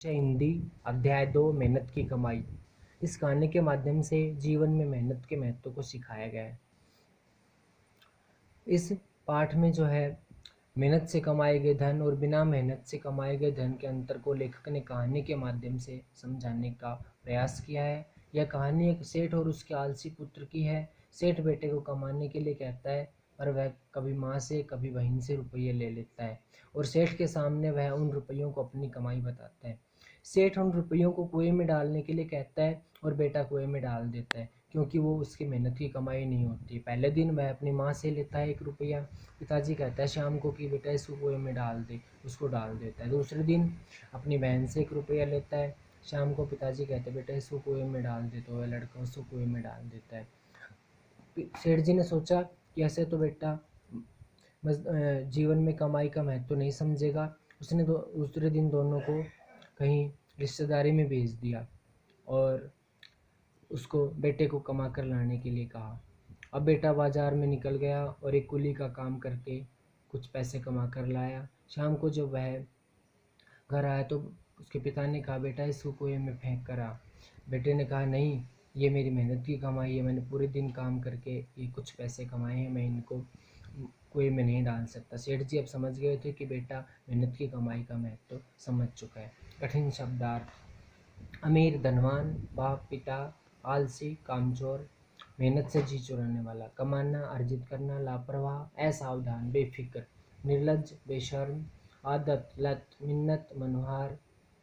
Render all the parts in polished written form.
हिंदी अध्याय 2 मेहनत की कमाई। इस कहानी के माध्यम से जीवन में मेहनत के महत्व को सिखाया गया है। इस पाठ में जो है मेहनत से कमाए गए धन और बिना मेहनत से कमाए गए धन के अंतर को लेखक ने कहानी के माध्यम से समझाने का प्रयास किया है। यह कहानी एक सेठ और उसके आलसी पुत्र की है। सेठ बेटे को कमाने के लिए कहता है, पर वह कभी माँ से कभी बहन से रुपये ले लेता है और सेठ के सामने वह उन रुपयों को अपनी कमाई बताता है। सेठ उन रुपयों को कुएं में डालने के लिए कहता है और बेटा कुएं में डाल देता है, क्योंकि वो उसकी मेहनत की कमाई नहीं होती। पहले दिन वह अपनी माँ से लेता है 1 रुपया। पिताजी कहता है शाम को कि बेटा इसको कुएं में डाल दे, उसको डाल देता है। दूसरे दिन अपनी बहन से 1 रुपया लेता है। शाम को पिताजी कहते हैं बेटा इसको कुएं में डाल दे, तो वह लड़का उसको कुएं में डाल देता है। सेठ जी ने सोचा कि ऐसे तो बेटा जीवन में कमाई का महत्व नहीं समझेगा। उसने दूसरे दिन दोनों को कहीं रिश्तेदारी में भेज दिया और उसको बेटे को कमा कर लाने के लिए कहा। अब बेटा बाजार में निकल गया और एक कुली का काम करके कुछ पैसे कमा कर लाया। शाम को जब वह घर आया तो उसके पिता ने कहा बेटा इसको कुएं में फेंक कर आ। बेटे ने कहा नहीं, ये मेरी मेहनत की कमाई है, मैंने पूरे दिन काम करके ये कुछ पैसे कमाए हैं, मैं इनको कुएं में नहीं डाल सकता। सेठ जी अब समझ गए थे कि बेटा मेहनत की कमाई का महत्व तो समझ चुका है। कठिन शब्दार्थ। अमीर धनवान, बाप पिता, आलसी कामचोर, मेहनत से जी चुराने वाला, कमाना अर्जित करना, लापरवाह असावधान, बेफिक्र, निर्लज्ज बेशर्म, आदत लत, मिन्नत मनोहार,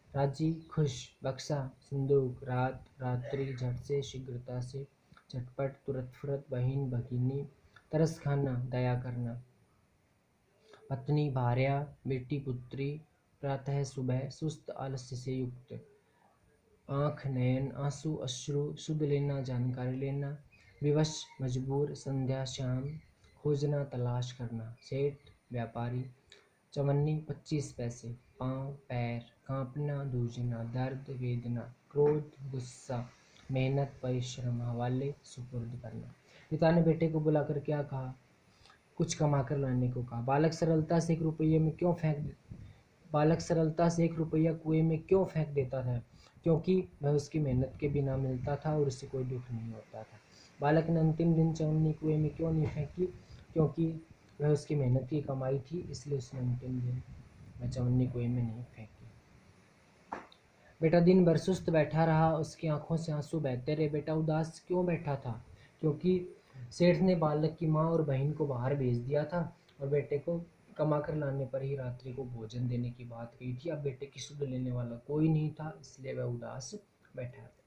राजी खुश, बक्सा संदूक, रात रात्रि, झट से शीघ्रता से, झटपट तुरंत फुरत, बहिन भगिनी, तरस खाना दया करना, पत्नी भार्या, बेटी पुत्री, प्रातः सुबह, सुस्त आलस्य से युक्त, आँख नयन, आंसू अश्रु, शुद्ध लेना जानकारी लेना, विवश मजबूर, संध्या शाम, खोजना तलाश करना, सेठ व्यापारी, चवन्नी 25 पैसे, पाँव पैर, कांपना दूजना, दर्द वेदना, क्रोध गुस्सा, मेहनत परिश्रम, हवाले सुपुर्द करना। पिता ने बेटे को बुलाकर क्या कहा? कुछ कमा कर लाने को कहा। बालक सरलता से 1 रुपया कुएं में क्यों फेंक देता था? क्योंकि वह उसकी मेहनत के बिना मिलता था और उससे कोई दुख नहीं होता था। बालक ने अंतिम दिन चवन्नी कुएं में क्यों नहीं फेंकी? क्योंकि वह उसकी मेहनत की कमाई थी, इसलिए उसने अंतिम दिन वह चवन्नी कुएं में नहीं फेंकी। बेटा दिन भर सुस्त बैठा रहा, उसकी आंखों से आंसू बहते रहे। बेटा उदास क्यों बैठा था? क्योंकि सेठ ने बालक की माँ और बहन को बाहर भेज दिया था और बेटे को कमा कर लाने पर ही रात्रि को भोजन देने की बात कही थी। अब बेटे की सुध लेने वाला कोई नहीं था, इसलिए वह उदास बैठा था।